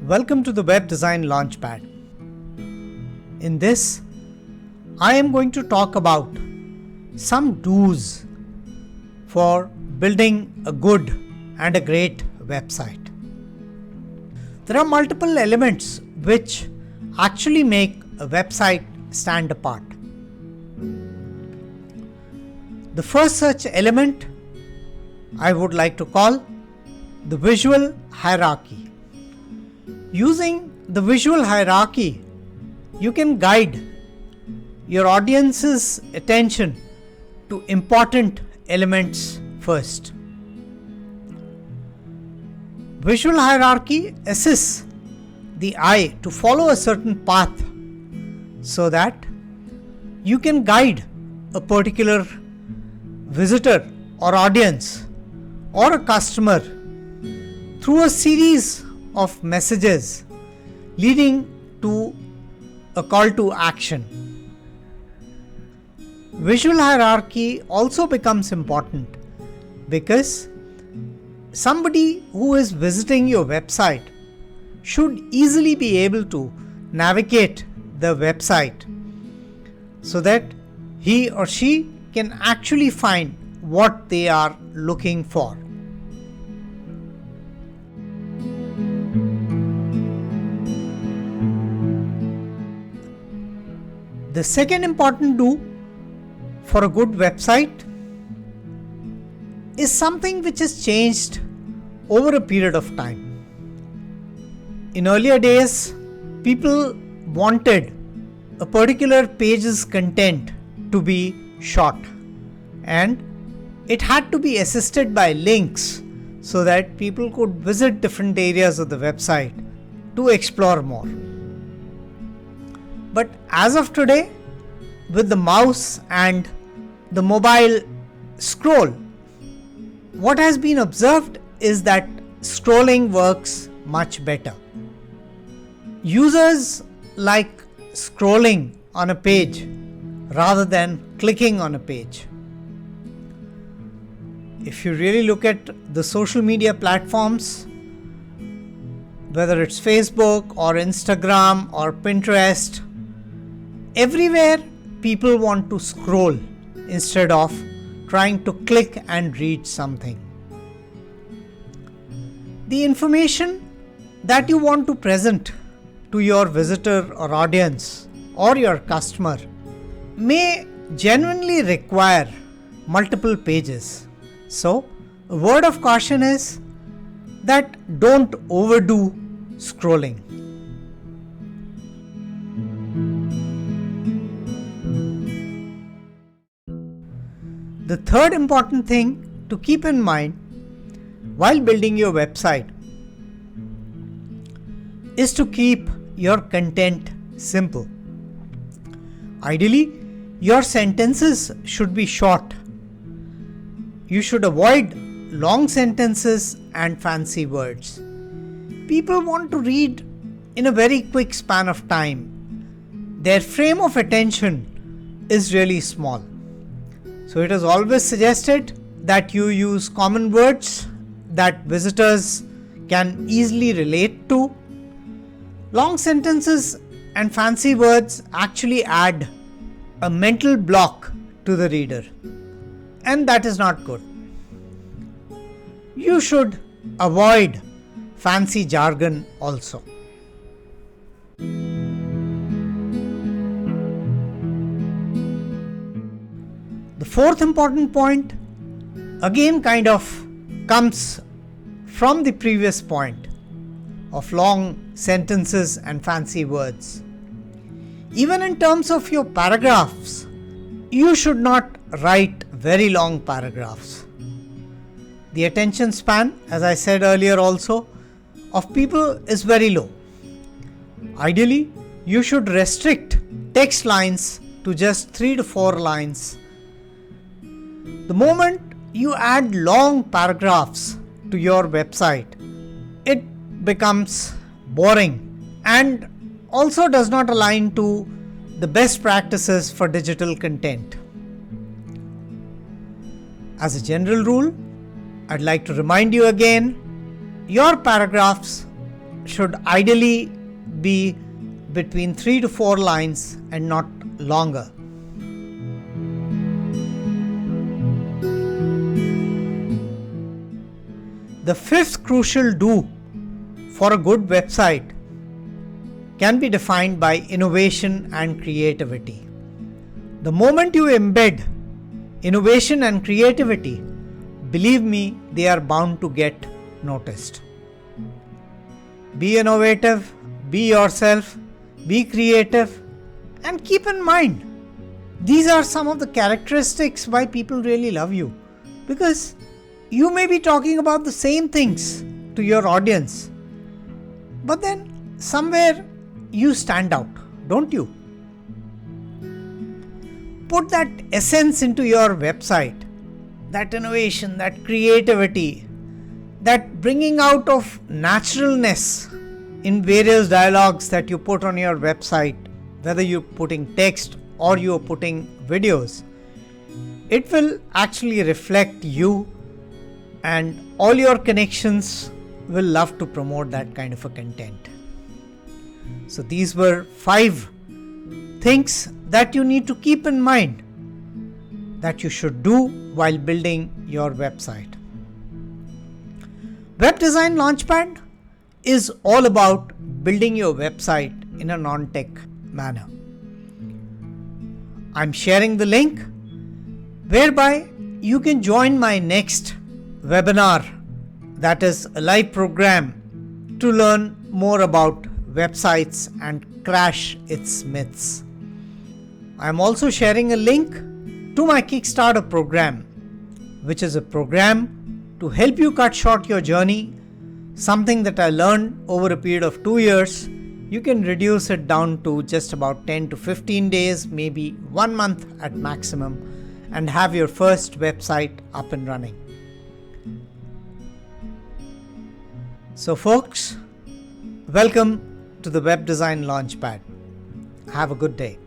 Welcome to the Webdesign Launchpad. In this, I am going to talk about some do's for building a good and a great website. There are multiple elements which actually make a website stand apart. The first such element I would like to call the visual hierarchy. Using the visual hierarchy, you can guide your audience's attention to important elements first. Visual hierarchy assists the eye to follow a certain path so that you can guide a particular visitor or audience or a customer through a series of messages leading to a call to action. Visual hierarchy also becomes important because somebody who is visiting your website should easily be able to navigate the website so that he or she can actually find what they are looking for. The second important do for a good website is something which has changed over a period of time. In earlier days, people wanted a particular page's content to be short, and it had to be assisted by links so that people could visit different areas of the website to explore more. But as of today, with the mouse and the mobile scroll, what has been observed is that scrolling works much better. Users like scrolling on a page rather than clicking on a page. If you really look at the social media platforms, whether it's Facebook or Instagram or Pinterest, everywhere people want to scroll instead of trying to click and read something. The information that you want to present to your visitor or audience or your customer may genuinely require multiple pages. So, a word of caution is that don't overdo scrolling. The third important thing to keep in mind while building your website is to keep your content simple. Ideally, your sentences should be short. You should avoid long sentences and fancy words. People want to read in a very quick span of time. Their frame of attention is really small. So it is always suggested that you use common words that visitors can easily relate to. Long sentences and fancy words actually add a mental block to the reader, and that is not good. You should avoid fancy jargon also. The fourth important point again kind of comes from the previous point of long sentences and fancy words. Even in terms of your paragraphs, you should not write very long paragraphs. The attention span, as I said earlier also, of people is very low. Ideally, you should restrict text lines to just 3 to 4 lines. The moment you add long paragraphs to your website, it becomes boring and also does not align to the best practices for digital content. As a general rule, I'd like to remind you again, your paragraphs should ideally be between 3 to 4 lines and not longer. The fifth crucial do for a good website can be defined by innovation and creativity. The moment you embed innovation and creativity, believe me, they are bound to get noticed. Be innovative, be yourself, be creative, and keep in mind, these are some of the characteristics why people really love you. Because you may be talking about the same things to your audience, but then somewhere you stand out, don't you? Put that essence into your website, that innovation, that creativity, that bringing out of naturalness in various dialogues that you put on your website, whether you're putting text or you're putting videos. It will actually reflect you, and all your connections will love to promote that kind of a content. So these were 5 things that you need to keep in mind that you should do while building your website. Webdesign Launchpad is all about building your website in a non-tech manner. I'm sharing the link whereby you can join my next webinar, that is a live program to learn more about websites and crash its myths. I'm also sharing a link to my Kickstarter program, which is a program to help you cut short your journey, something that I learned over a period of 2 years. You can reduce it down to just about 10 to 15 days, maybe 1 month at maximum, and have your first website up and running. So folks, welcome to the Web Design Launchpad. Have a good day.